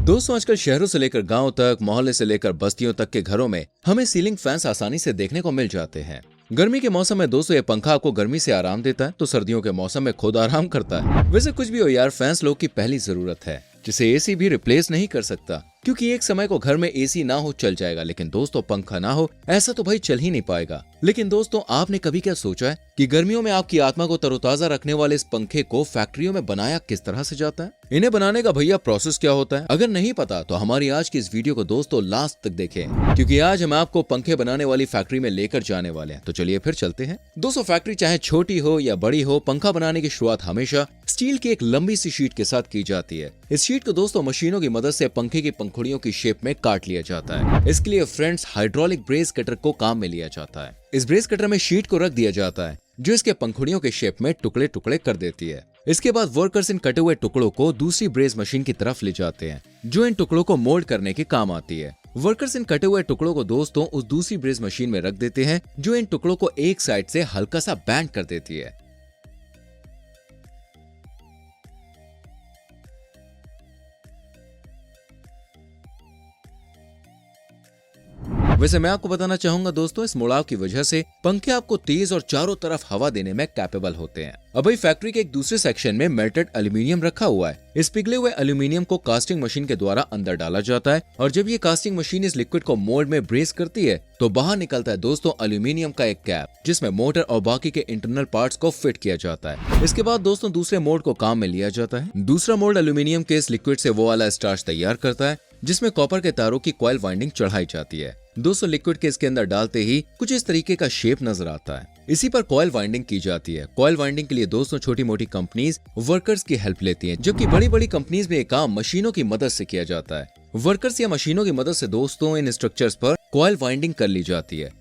दोस्तों आजकल शहरों से लेकर गांव तक, मोहल्ले से लेकर बस्तियों तक के घरों में हमें सीलिंग फैंस आसानी से देखने को मिल जाते हैं। गर्मी के मौसम में दोस्तों ये पंखा आपको गर्मी से आराम देता है तो सर्दियों के मौसम में खुद आराम करता है। वैसे कुछ भी हो यार, फैंस लोग की पहली जरूरत है जिसे एसी भी रिप्लेस नहीं कर सकता, क्योंकि एक समय को घर में एसी ना हो चल जाएगा, लेकिन दोस्तों पंखा ना हो ऐसा तो भाई चल ही नहीं पाएगा। लेकिन दोस्तों आपने कभी क्या सोचा है कि गर्मियों में आपकी आत्मा को तरोताजा रखने वाले इस पंखे को फैक्ट्रियों में बनाया किस तरह से जाता है? इन्हें बनाने का भैया प्रोसेस क्या होता है? अगर नहीं पता तो हमारी आज की इस वीडियो को दोस्तों लास्ट तक देखें, क्योंकि आज हम आपको पंखे बनाने वाली फैक्ट्री में लेकर जाने वाले हैं। तो चलिए फिर चलते हैं। दोस्तों फैक्ट्री चाहे छोटी हो या बड़ी हो, पंखा बनाने की शुरुआत हमेशा स्टील की एक लंबी सी शीट के साथ की जाती है। इस शीट को दोस्तों मशीनों की मदद से पंखे की पंखुड़ियों की शेप में काट लिया जाता है। इसके लिए फ्रेंड्स हाइड्रोलिक ब्रेस कटर को काम में लिया जाता है। इस ब्रेस कटर में शीट को रख दिया जाता है जो इसके पंखुड़ियों के शेप में टुकड़े टुकड़े कर देती है। इसके बाद वर्कर्स इन कटे हुए टुकड़ों को दूसरी ब्रेस मशीन की तरफ ले जाते हैं जो इन टुकड़ों को मोल्ड करने के काम आती है। वर्कर्स इन कटे हुए टुकड़ों को दोस्तों उस दूसरी ब्रेस मशीन में रख देते हैं जो इन टुकड़ों को एक साइड से हल्का सा बैंड कर देती है। वैसे मैं आपको बताना चाहूंगा दोस्तों, इस मुड़ाव की वजह से पंखे आपको तेज और चारों तरफ हवा देने में कैपेबल होते हैं। अब भाई फैक्ट्री के एक दूसरे सेक्शन में मेल्टेड एल्यूमिनियम रखा हुआ है। इस पिघले हुए एल्यूमिनियम को कास्टिंग मशीन के द्वारा अंदर डाला जाता है और जब ये कास्टिंग मशीन इस लिक्विड को मोल्ड में ब्रेस करती है तो बाहर निकलता है दोस्तों एल्यूमिनियम का एक कैप, जिसमें मोटर और बाकी के इंटरनल पार्ट्स को फिट किया जाता है। इसके बाद दोस्तों दूसरे मोल्ड को काम में लिया जाता है। दूसरा मोल्ड एल्यूमिनियम के इस लिक्विड से वो वाला स्टार्च तैयार करता है जिसमें कॉपर के तारों की कॉइल वाइंडिंग चढ़ाई जाती है। दोस्तों लिक्विड के इसके अंदर डालते ही कुछ इस तरीके का शेप नजर आता है। इसी पर कॉइल वाइंडिंग की जाती है। कॉइल वाइंडिंग के लिए दोस्तों छोटी मोटी कंपनीज वर्कर्स की हेल्प लेती हैं, जबकि बड़ी बड़ी कंपनीज में ये काम मशीनों की मदद से किया जाता है। वर्कर्स या मशीनों की मदद से दोस्तों इन स्ट्रक्चर्स पर कॉइल वाइंडिंग कर ली जाती है।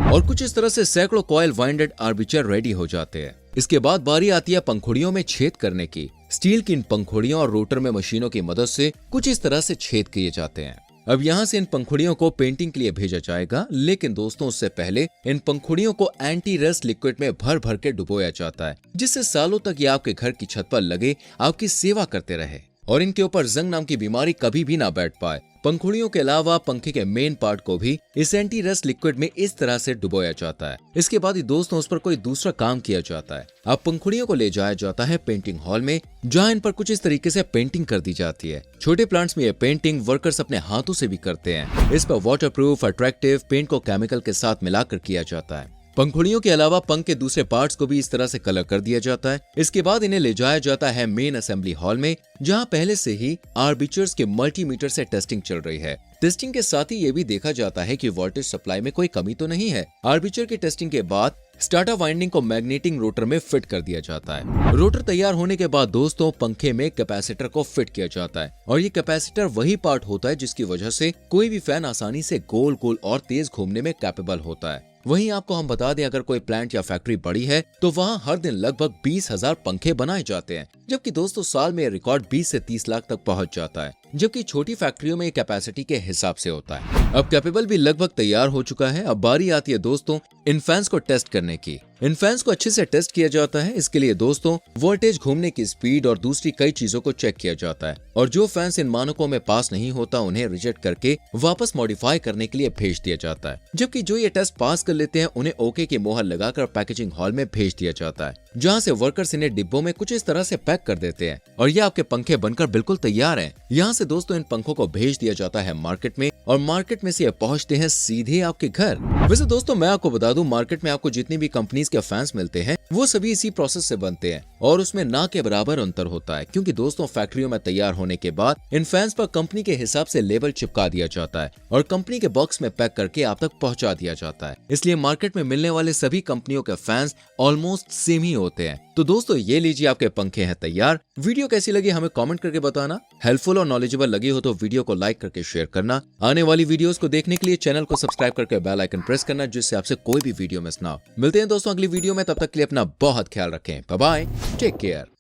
और कुछ इस तरह से सैकड़ों कॉइल वाइंडेड आर्मेचर रेडी हो जाते हैं। इसके बाद बारी आती है पंखुड़ियों में छेद करने की। स्टील की इन पंखुड़ियों और रोटर में मशीनों की मदद से कुछ इस तरह से छेद किए जाते हैं। अब यहाँ से इन पंखुड़ियों को पेंटिंग के लिए भेजा जाएगा, लेकिन दोस्तों उससे पहले इन पंखुड़ियों को एंटी रस्ट लिक्विड में भर भर के डुबोया जाता है, जिससे सालों तक ये आपके घर की छत पर लगे आपकी सेवा करते रहे और इनके ऊपर जंग नाम की बीमारी कभी भी ना बैठ पाए। पंखुड़ियों के अलावा पंखे के मेन पार्ट को भी इस एंटी रस्ट लिक्विड में इस तरह से डुबोया जाता है। इसके बाद ही दोस्तों उस पर कोई दूसरा काम किया जाता है। अब पंखुड़ियों को ले जाया जाता है पेंटिंग हॉल में, जहां इन पर कुछ इस तरीके से पेंटिंग कर दी जाती है। छोटे प्लांट्स में ये पेंटिंग वर्कर्स अपने हाथों से भी करते हैं। इस पर वाटरप्रूफ अट्रैक्टिव पेंट को केमिकल के साथ मिलाकर किया जाता है। पंखुड़ियों के अलावा पंख के दूसरे पार्ट्स को भी इस तरह से कलर कर दिया जाता है। इसके बाद इन्हें ले जाया जाता है मेन असेंबली हॉल में, जहां पहले से ही आर्मेचर्स के मल्टीमीटर से टेस्टिंग चल रही है। टेस्टिंग के साथ ही ये भी देखा जाता है कि वोल्टेज सप्लाई में कोई कमी तो नहीं है। आर्मेचर की टेस्टिंग के बाद स्टार्टर वाइंडिंग को मैग्नेटिंग रोटर में फिट कर दिया जाता है। रोटर तैयार होने के बाद दोस्तों पंखे में कैपेसिटर को फिट किया जाता है और ये कैपेसिटर वही पार्ट होता है जिसकी वजह से कोई भी फैन आसानी से गोल गोल और तेज घूमने में कैपेबल होता है। वहीं आपको हम बता दें, अगर कोई प्लांट या फैक्ट्री बड़ी है तो वहाँ हर दिन लगभग 20,000 पंखे बनाए जाते हैं, जबकि दोस्तों साल में रिकॉर्ड 20 से 30 लाख तक पहुँच जाता है, जबकि छोटी फैक्ट्रियों में कैपेसिटी के हिसाब से होता है। अब कैपेबल भी लगभग तैयार हो चुका है। अब बारी आती है दोस्तों इन फैंस को टेस्ट करने की। इन फैंस को अच्छे से टेस्ट किया जाता है। इसके लिए दोस्तों वोल्टेज, घूमने की स्पीड और दूसरी कई चीजों को चेक किया जाता है और जो फैंस इन मानकों में पास नहीं होता उन्हें रिजेक्ट करके वापस मॉडिफाई करने के लिए भेज दिया जाता है, जबकि जो ये टेस्ट पास कर लेते हैं उन्हें ओके की मोहर लगाकर पैकेजिंग हॉल में भेज दिया जाता है, जहाँ से वर्कर्स इन्हें डिब्बों में कुछ इस तरह से पैक कर देते हैं और ये आपके पंखे बनकर बिल्कुल तैयार हैं। यहाँ से दोस्तों इन पंखों को भेज दिया जाता है मार्केट में और मार्केट में से ये पहुँचते हैं सीधे आपके घर। वैसे दोस्तों मैं आपको बता दूं, मार्केट में आपको जितनी भी कंपनीज के फैंस मिलते हैं वो सभी इसी प्रोसेस से बनते हैं और उसमें ना के बराबर अंतर होता है, क्योंकि दोस्तों फैक्ट्रियों में तैयार होने के बाद इन फैंस पर कंपनी के हिसाब से लेबल चिपका दिया जाता है और कंपनी के बॉक्स में पैक करके आप तक पहुंचा दिया जाता है। इसलिए मार्केट में मिलने वाले सभी कंपनियों के फैंस ऑलमोस्ट सेम ही होते हैं। तो दोस्तों ये लीजिए आपके पंखे हैं तैयार। वीडियो कैसी लगी हमें कमेंट करके बताना। हेल्पफुल और नॉलेजेबल लगी हो तो वीडियो को लाइक करके शेयर करना। आने वाली वीडियोस को देखने के लिए चैनल को सब्सक्राइब करके बेल आइकन प्रेस करना, जिससे आपसे कोई भी वीडियो मिस ना हो। मिलते हैं दोस्तों अगली वीडियो में, तब तक के लिए अपना बहुत ख्याल रखें। Bye bye, take care.